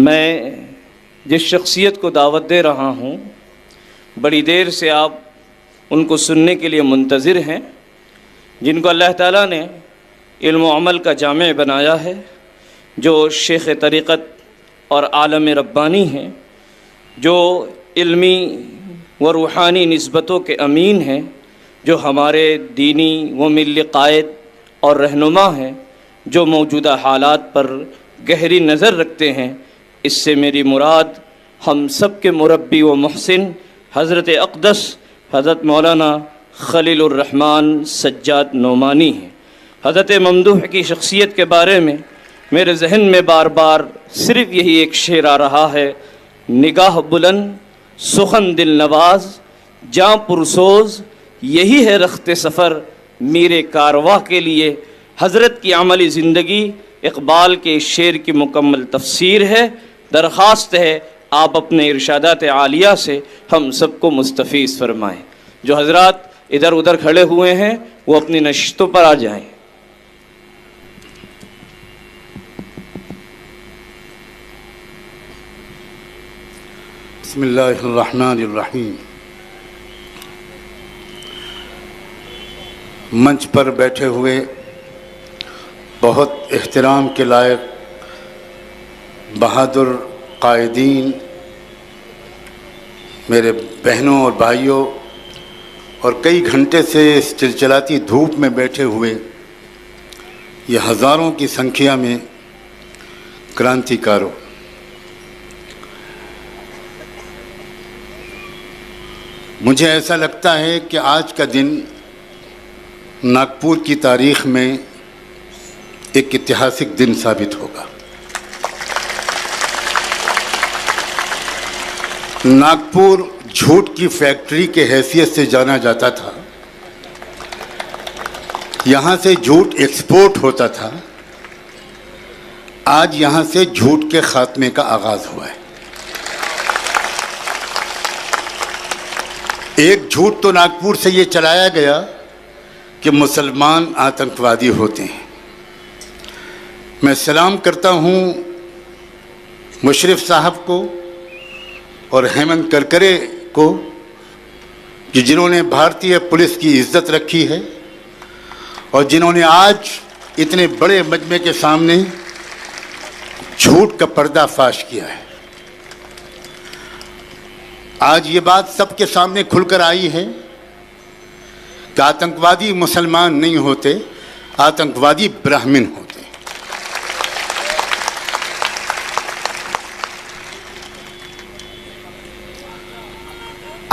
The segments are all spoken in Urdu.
میں جس شخصیت کو دعوت دے رہا ہوں بڑی دیر سے آپ ان کو سننے کے لیے منتظر ہیں، جن کو اللہ تعالیٰ نے علم و عمل کا جامع بنایا ہے، جو شیخ طریقت اور عالم ربانی ہیں، جو علمی و روحانی نسبتوں کے امین ہیں، جو ہمارے دینی و ملی قائد اور رہنما ہیں، جو موجودہ حالات پر گہری نظر رکھتے ہیں۔ اس سے میری مراد ہم سب کے مربی و محسن حضرت اقدس حضرت مولانا خلیل الرحمن سجاد نعمانی ہیں۔ حضرت ممدوح کی شخصیت کے بارے میں میرے ذہن میں بار بار صرف یہی ایک شعر آ رہا ہے: نگاہ بلند، سخن دل نواز، جاں پرسوز، یہی ہے رخت سفر میرے کارواں کے لیے۔ حضرت کی عملی زندگی اقبال کے شعر کی مکمل تفسیر ہے۔ درخواست ہے آپ اپنے ارشادات عالیہ سے ہم سب کو مستفیض فرمائیں۔ جو حضرات ادھر ادھر کھڑے ہوئے ہیں وہ اپنی نشستوں پر آ جائیں۔ بسم اللہ الرحمن الرحیم۔ منچ پر بیٹھے ہوئے بہت احترام کے لائق بہادر قائدین، میرے بہنوں اور بھائیوں، اور کئی گھنٹے سے اس چلچلاتی دھوپ میں بیٹھے ہوئے یہ ہزاروں کی سنکھیا میں کرانتی کاروں، مجھے ایسا لگتا ہے کہ آج کا دن ناگپور کی تاریخ میں ایک ایتہاسک دن ثابت ہوگا۔ ناگپور جھوٹ کی فیکٹری کے حیثیت سے جانا جاتا تھا، یہاں سے جھوٹ ایکسپورٹ ہوتا تھا، آج یہاں سے جھوٹ کے خاتمے کا آغاز ہوا ہے۔ ایک جھوٹ تو ناگپور سے یہ چلایا گیا کہ مسلمان آتنکوادی ہوتے ہیں۔ میں سلام کرتا ہوں مشرف صاحب کو اور ہیمنت کرکرے کو کہ جنہوں نے بھارتی پولیس کی عزت رکھی ہے اور جنہوں نے آج اتنے بڑے مجمع کے سامنے جھوٹ کا پردہ فاش کیا ہے۔ آج یہ بات سب کے سامنے کھل کر آئی ہے کہ آتنکوادی مسلمان نہیں ہوتے، آتنکوادی براہمن ہوتے۔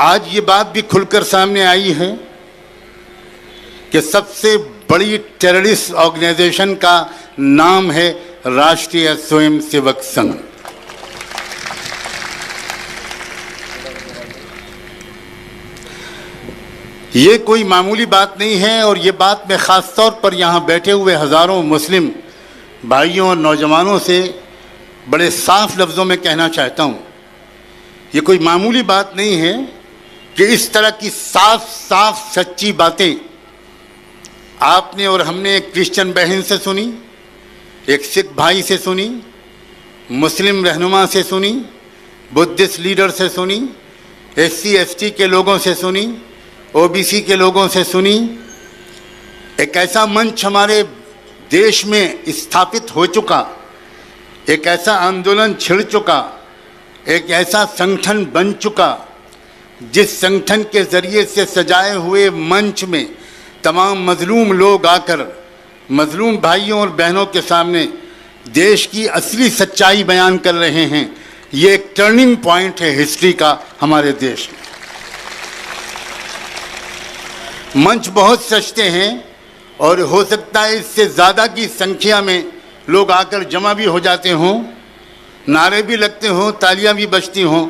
آج یہ بات بھی کھل کر سامنے آئی ہے کہ سب سے بڑی ٹیررسٹ آرگنائزیشن کا نام ہے راشٹریہ سوئم سیوک سنگھ۔ یہ کوئی معمولی بات نہیں ہے، اور یہ بات میں خاص طور پر یہاں بیٹھے ہوئے ہزاروں مسلم بھائیوں اور نوجوانوں سے بڑے صاف لفظوں میں کہنا چاہتا ہوں۔ یہ کوئی معمولی بات نہیں ہے کہ اس طرح کی صاف سچی باتیں آپ نے اور ہم نے ایک کرسچن بہن سے سنی، ایک سکھ بھائی سے سنی، مسلم رہنما سے سنی، بدھسٹ لیڈر سے سنی، SC/ST کے لوگوں سے سنی، OBC کے لوگوں سے سنی۔ ایک ایسا منچ ہمارے دیش میں استھاپت ہو چکا، ایک ایسا آندولن چھڑ چکا، ایک ایسا سنگٹھن بن چکا جس سنگٹھن کے ذریعے سے سجائے ہوئے منچ میں تمام مظلوم لوگ آ کر مظلوم بھائیوں اور بہنوں کے سامنے دیش کی اصلی سچائی بیان کر رہے ہیں۔ یہ ایک ٹرننگ پوائنٹ ہے ہسٹری کا ہمارے دیش میں۔ منچ بہت سجتے ہیں اور ہو سکتا ہے اس سے زیادہ کی سنکھیا میں لوگ آ کر جمع بھی ہو جاتے ہوں، نعرے بھی لگتے ہوں، تالیاں بھی بجتی ہوں،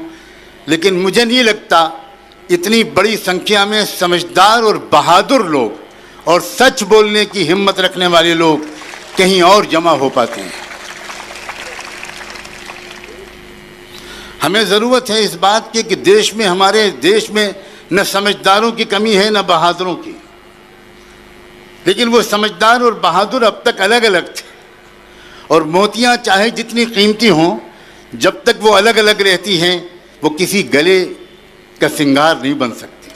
لیکن مجھے نہیں لگتا اتنی بڑی سنکھیا میں سمجھدار اور بہادر لوگ اور سچ بولنے کی ہمت رکھنے والے لوگ کہیں اور جمع ہو پاتے ہیں۔ ہمیں ضرورت ہے اس بات کی کہ دیش میں، ہمارے دیش میں نہ سمجھداروں کی کمی ہے نہ بہادروں کی، لیکن وہ سمجھدار اور بہادر اب تک الگ الگ تھے، اور موتیاں چاہے جتنی قیمتی ہوں، جب تک وہ الگ الگ رہتی ہیں وہ کسی گلے کا سنگار نہیں بن سکتی.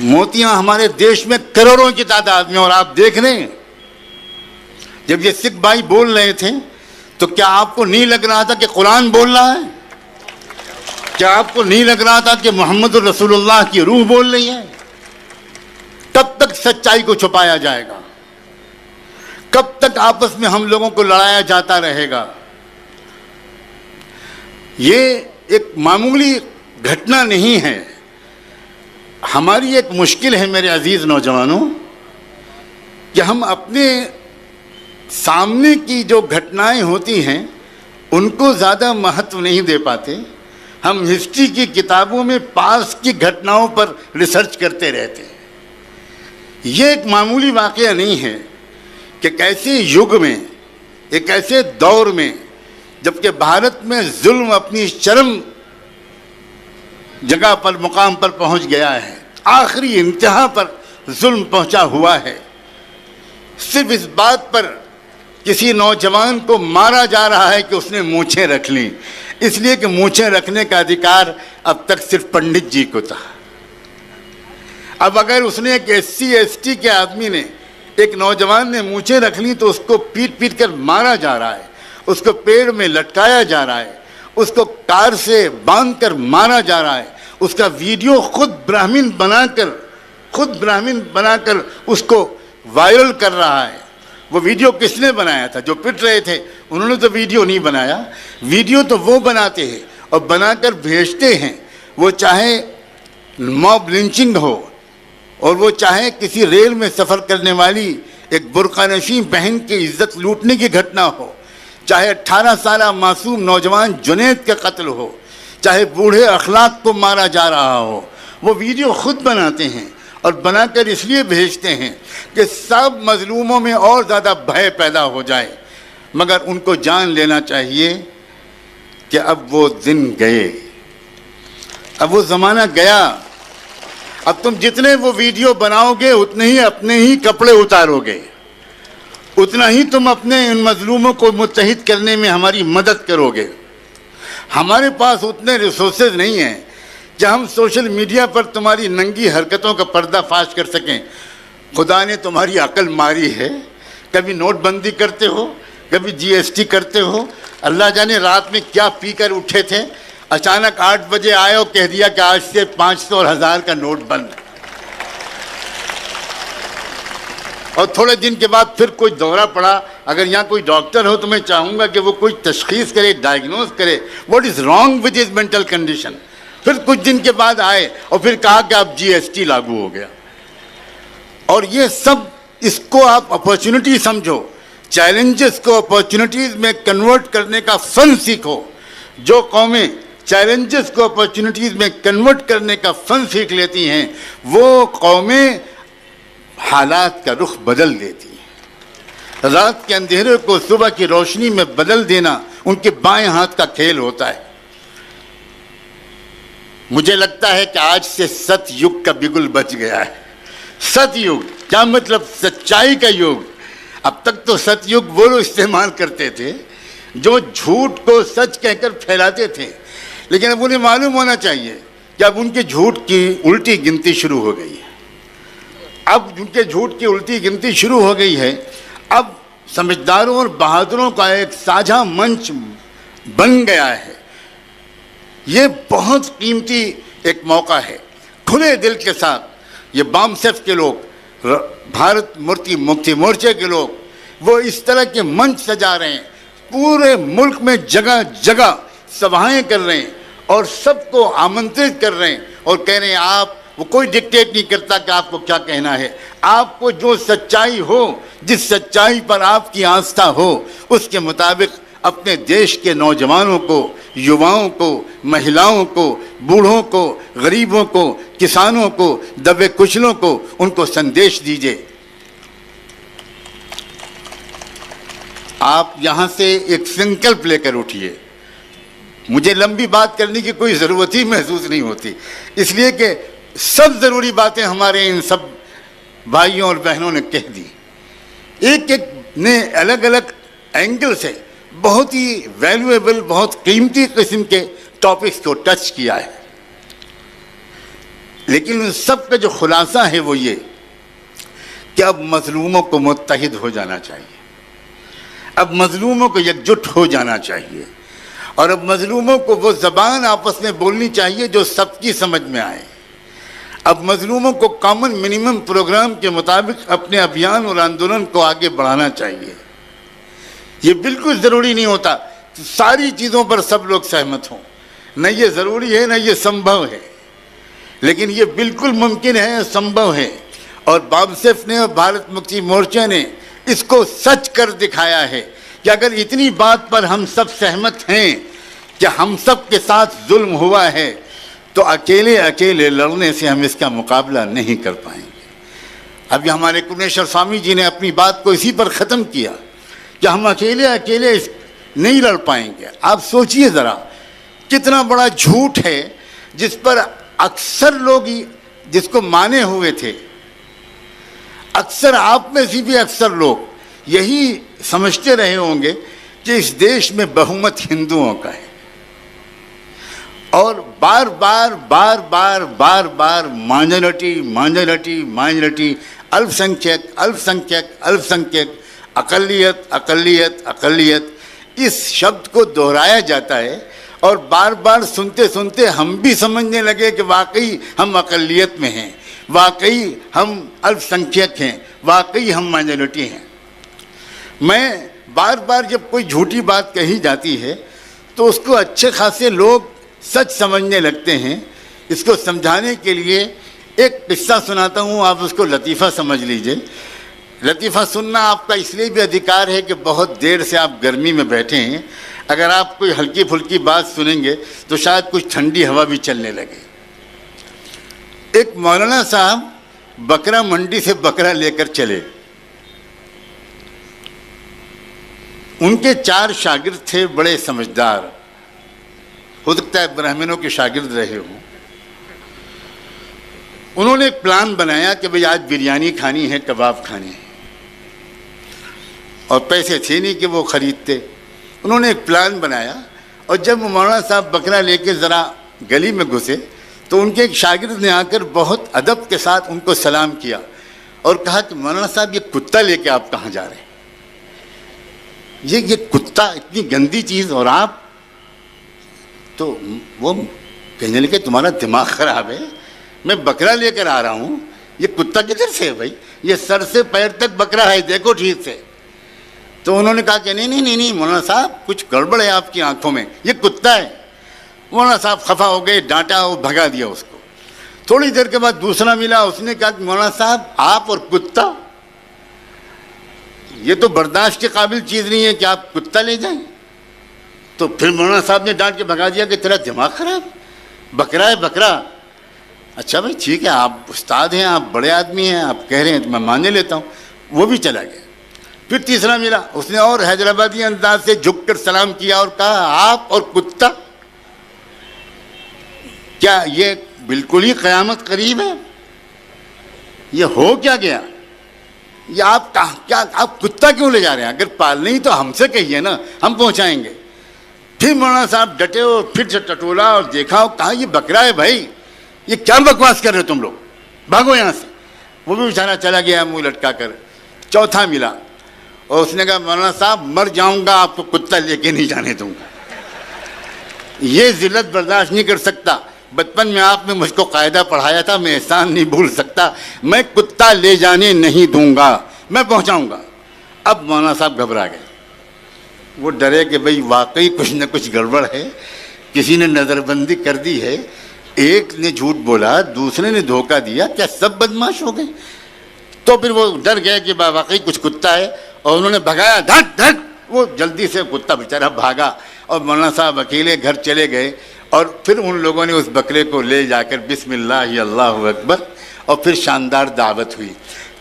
موتیاں ہمارے دیش میں کروڑوں کی تعداد میں، اور آپ دیکھ رہے ہیں جب یہ سکھ بھائی بول رہے تھے تو کیا آپ کو نہیں لگ رہا تھا کہ قرآن بول رہا ہے؟ کیا آپ کو نہیں لگ رہا تھا کہ محمد رسول اللہ کی روح بول رہی ہے؟ کب تک سچائی کو چھپایا جائے گا؟ کب تک آپس میں ہم لوگوں کو لڑایا جاتا رہے گا؟ یہ ایک معمولی گھٹنا نہیں ہے. ہماری ایک مشکل ہے میرے عزیز نوجوانوں کہ ہم اپنے سامنے کی جو گھٹنائیں ہوتی ہیں ان کو زیادہ مہتو نہیں دے پاتے. ہم ہسٹری کی کتابوں میں پاس کی گھٹناؤں پر ریسرچ کرتے رہتے ہیں. یہ ایک معمولی واقعہ نہیں ہے کہ کیسے یگ میں، ایک ایسے دور میں جبکہ بھارت میں ظلم اپنی چرم جگہ پر، مقام پر پہنچ گیا ہے، آخری انتہا پر ظلم پہنچا ہوا ہے، صرف اس بات پر کسی نوجوان کو مارا جا رہا ہے کہ اس نے مونچھیں رکھ لیں، اس لیے کہ مونچھیں رکھنے کا ادھیکار اب تک صرف پنڈت جی کو تھا. اب اگر اس نے ایک SC ST کے آدمی نے، ایک نوجوان نے مونچھیں رکھ لی تو اس کو پیٹ پیٹ کر مارا جا رہا ہے، اس کو پیڑ میں لٹکایا جا رہا ہے، اس کو کار سے باندھ کر مارا جا رہا ہے، اس کا ویڈیو خود براہمن بنا کر اس کو وائرل کر رہا ہے. وہ ویڈیو کس نے بنایا تھا؟ جو پٹ رہے تھے انہوں نے تو ویڈیو نہیں بنایا. ویڈیو تو وہ بناتے ہیں اور بنا کر بھیجتے ہیں، وہ چاہے موب لنچنگ ہو اور وہ چاہے کسی ریل میں سفر کرنے والی ایک برقع نشین بہن کی عزت لوٹنے کی گھٹنا ہو، چاہے 18 سالہ معصوم نوجوان جنید کا قتل ہو، چاہے بوڑھے اخلاق کو مارا جا رہا ہو، وہ ویڈیو خود بناتے ہیں اور بنا کر اس لیے بھیجتے ہیں کہ سب مظلوموں میں اور زیادہ بھے پیدا ہو جائے. مگر ان کو جان لینا چاہیے کہ اب وہ دن گئے، اب وہ زمانہ گیا. اب تم جتنے وہ ویڈیو بناؤ گے اتنے ہی اپنے ہی کپڑے اتارو گے، اتنا ہی تم اپنے ان مظلوموں کو متحد کرنے میں ہماری مدد کرو گے. ہمارے پاس اتنے ریسورسز نہیں ہیں کہ ہم سوشل میڈیا پر تمہاری ننگی حرکتوں کا پردہ فاش کر سکیں. خدا نے تمہاری عقل ماری ہے، کبھی نوٹ بندی کرتے ہو، کبھی GST کرتے ہو. اللہ جانے رات میں کیا پی کر اٹھے تھے، اچانک 8 بجے آئے اور کہہ دیا کہ آج سے 500 اور 1000 کا نوٹ بند. اور تھوڑے دن کے بعد پھر کوئی دورہ پڑا. اگر یہاں کوئی ڈاکٹر ہو تو میں چاہوں گا کہ وہ کوئی تشخیص کرے، ڈائگنوز کرے what is wrong with his mental condition. پھر کچھ دن کے بعد آئے اور پھر کہا کہ اب GST لاگو ہو گیا. اور یہ سب، اس کو آپ اپرچونٹی سمجھو، چیلنجز کو اپرچونٹیز میں کنورٹ کرنے کا فن سیکھو. جو قومیں چیلنجز کو اپرچونٹیز میں کنورٹ کرنے کا فن سیکھ لیتی ہیں وہ قومیں حالات کا رخ بدل دیتی ہیں. رات کے اندھیرے کو صبح کی روشنی میں بدل دینا ان کے بائیں ہاتھ کا کھیل ہوتا ہے. مجھے لگتا ہے کہ آج سے ست یگ کا بگل بچ گیا ہے. ست یگ کیا مطلب؟ سچائی کا یگ. اب تک تو ست یگ وہ لوگ استعمال کرتے تھے جو جھوٹ کو سچ کہہ کر پھیلاتے تھے، لیکن اب انہیں معلوم ہونا چاہیے کہ اب ان کے جھوٹ کی الٹی گنتی شروع ہو گئی ہے. اب ان کے جھوٹ کی الٹی گنتی شروع ہو گئی ہے. اب سمجھداروں اور بہادروں کا ایک ساجھا منچ بن گیا ہے. یہ بہت قیمتی ایک موقع ہے. کھلے دل کے ساتھ یہ بام سیف کے لوگ، بھارت مکتی مورچے کے لوگ، وہ اس طرح کے منچ سجا رہے ہیں. پورے ملک میں جگہ جگہ سبھائیں کر رہے ہیں اور سب کو آمنترت کر رہے ہیں اور کہہ رہے ہیں آپ، وہ کوئی ڈکٹیٹ نہیں کرتا کہ آپ کو کیا کہنا ہے. آپ کو جو سچائی ہو، جس سچائی پر آپ کی آستھا ہو، اس کے مطابق اپنے دیش کے نوجوانوں کو، یواؤں کو، مہیلاؤں کو، بوڑھوں کو، غریبوں کو، کسانوں کو، دبے کچلوں کو ان کو سندیش دیجئے. آپ یہاں سے ایک سنکلپ لے کر اٹھیے. مجھے لمبی بات کرنے کی کوئی ضرورت ہی محسوس نہیں ہوتی، اس لیے کہ سب ضروری باتیں ہمارے ان سب بھائیوں اور بہنوں نے کہہ دی. ایک ایک نے الگ الگ اینگل سے بہت ہی ویلیویبل، بہت قیمتی قسم کے ٹاپکس کو ٹچ کیا ہے، لیکن ان سب کا جو خلاصہ ہے وہ یہ کہ اب مظلوموں کو متحد ہو جانا چاہیے، اب مظلوموں کو یکجٹ ہو جانا چاہیے، اور اب مظلوموں کو وہ زبان آپس میں بولنی چاہیے جو سب کی سمجھ میں آئے۔ اب مظلوموں کو کامن منیمم پروگرام کے مطابق اپنے ابھیان اور آندولن کو آگے بڑھانا چاہیے۔ یہ بالکل ضروری نہیں ہوتا کہ ساری چیزوں پر سب لوگ سہمت ہوں، نہ یہ ضروری ہے نہ یہ سمبھو ہے، لیکن یہ بالکل ممکن ہے، سمبھو ہے، اور بابسیف نے اور بھارت مکتی مورچہ نے اس کو سچ کر دکھایا ہے کہ اگر اتنی بات پر ہم سب سہمت ہیں کہ ہم سب کے ساتھ ظلم ہوا ہے تو اکیلے لڑنے سے ہم اس کا مقابلہ نہیں کر پائیں گے۔ ابھی ہمارے کرونیشور سوامی جی نے اپنی بات کو اسی پر ختم کیا کہ ہم اکیلے نہیں لڑ پائیں گے۔ آپ سوچئے ذرا کتنا بڑا جھوٹ ہے جس پر اکثر لوگ جس کو مانے ہوئے تھے، اکثر آپ میں سے بھی اکثر لوگ یہی سمجھتے رہے ہوں گے کہ اس دیش میں بہومت ہندوؤں کا ہے، اور بار بار مائنورٹی، الپ سنکھیک، اقلیت اس شبد کو دہرایا جاتا ہے، اور بار سنتے ہم بھی سمجھنے لگے کہ واقعی ہم اقلیت میں ہیں، واقعی ہم الپ سنکھیک ہیں، واقعی ہم مائنورٹی ہیں۔ میں بار جب کوئی جھوٹی بات کہی جاتی ہے تو اس کو اچھے خاصے لوگ سچ سمجھنے لگتے ہیں۔ اس کو سمجھانے کے لیے ایک قصہ سناتا ہوں، آپ اس کو لطیفہ سمجھ لیجئے۔ لطیفہ سننا آپ کا اس لیے بھی ادھیکار ہے کہ بہت دیر سے آپ گرمی میں بیٹھے ہیں، اگر آپ کوئی ہلکی پھلکی بات سنیں گے تو شاید کچھ ٹھنڈی ہوا بھی چلنے لگے۔ ایک مولانا صاحب بکرا منڈی سے بکرا لے کر چلے، ان کے 4 شاگرد تھے، بڑے سمجھدار، ہو سکتا ہے برہمنوں کے شاگرد رہے ہوں۔ انہوں نے ایک پلان بنایا کہ بھئی آج بریانی کھانی ہے، کباب کھانے ہیں، اور پیسے تھے نہیں کہ وہ خریدتے۔ انہوں نے ایک پلان بنایا، اور جب مولانا صاحب بکرا لے کے ذرا گلی میں گھسے تو ان کے ایک شاگرد نے آ کر بہت ادب کے ساتھ ان کو سلام کیا اور کہا کہ مولانا صاحب یہ کتا لے کے آپ کہاں جا رہے ہیں؟ یہ کتا اتنی گندی چیز، اور آپ تو وہ کہنے لگے تمہارا دماغ خراب ہے، میں بکرا لے کر آ رہا ہوں، یہ کتا کدھر سے ہے بھائی؟ یہ سر سے پیر تک بکرا ہے، دیکھو ٹھیک سے۔ تو انہوں نے کہا کہ نہیں مولانا صاحب کچھ گڑبڑ ہے آپ کی آنکھوں میں، یہ کتا ہے۔ مولانا صاحب خفا ہو گئے، ڈانٹا اور بھگا دیا اس کو۔ تھوڑی دیر کے بعد دوسرا ملا، اس نے کہا کہ مولانا صاحب آپ اور کتا، یہ تو برداشت کے قابل چیز نہیں ہے کہ آپ کتا لے جائیں۔ تو پھر مولانا صاحب نے ڈانٹ کے بھگا دیا کہ تیرا دماغ خراب، بکرا ہے بکرا۔ اچھا بھائی ٹھیک ہے، آپ استاد ہیں، آپ بڑے آدمی ہیں، آپ کہہ رہے ہیں تو میں ماننے لیتا ہوں۔ وہ بھی چلا گیا۔ پھر تیسرا ملا، اس نے اور حیدرآبادی انداز سے جھک کر سلام کیا اور کہا آپ اور کتا، کیا یہ بالکل ہی قیامت قریب ہے؟ یہ ہو کیا گیا؟ یہ آپ کتا کیوں لے جا رہے ہیں؟ اگر پالنے ہی تو ہم سے کہیے نا، ہم پہنچائیں گے۔ پھر مولانا صاحب ڈٹے اور پھر سے ٹٹولا اور دیکھا اور کہا یہ بکرا ہے بھائی، یہ کیا بکواس کر رہے ہو تم لوگ، بھاگو یہاں سے۔ وہ بھی بیچارہ چلا گیا منہ لٹکا کر۔ چوتھا ملا اور اس نے کہا مولانا صاحب مر جاؤں گا، آپ کو کتا لے کے نہیں جانے دوں گا، یہ ذلت برداشت نہیں کر سکتا۔ بچپن میں آپ نے مجھ کو قاعدہ پڑھایا تھا، میں احسان نہیں بھول سکتا، میں کتا لے جانے نہیں دوں گا، میں پہنچاؤں گا۔ اب مولانا صاحب گھبرا گئے، وہ ڈرے کہ بھئی واقعی کچھ نہ کچھ گڑبڑ ہے، کسی نے نظر بندی کر دی ہے، ایک نے جھوٹ بولا، دوسرے نے دھوکہ دیا، کیا سب بدماش ہو گئے؟ تو پھر وہ ڈر گئے کہ واقعی کچھ کتا ہے، اور انہوں نے بھگایا، دھٹ دھٹ، وہ جلدی سے کتا بیچارہ بھاگا، اور مولانا صاحب اکیلے گھر چلے گئے۔ اور پھر ان لوگوں نے اس بکرے کو لے جا کر بسم اللہ اللہ اکبر، اور پھر شاندار دعوت ہوئی۔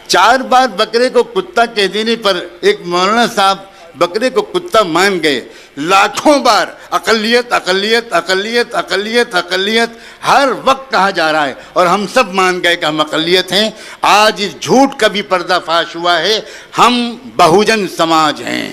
4 بار بکرے کو کتا کہہ دینے پر ایک مولانا صاحب بکرے کو کتا مان گئے۔ لاکھوں بار اقلیت اقلیت اقلیت اقلیت اقلیت ہر وقت کہا جا رہا ہے، اور ہم سب مان گئے کہ ہم اقلیت ہیں۔ آج اس جھوٹ کا بھی پردہ فاش ہوا ہے، ہم بہوجن سماج ہیں،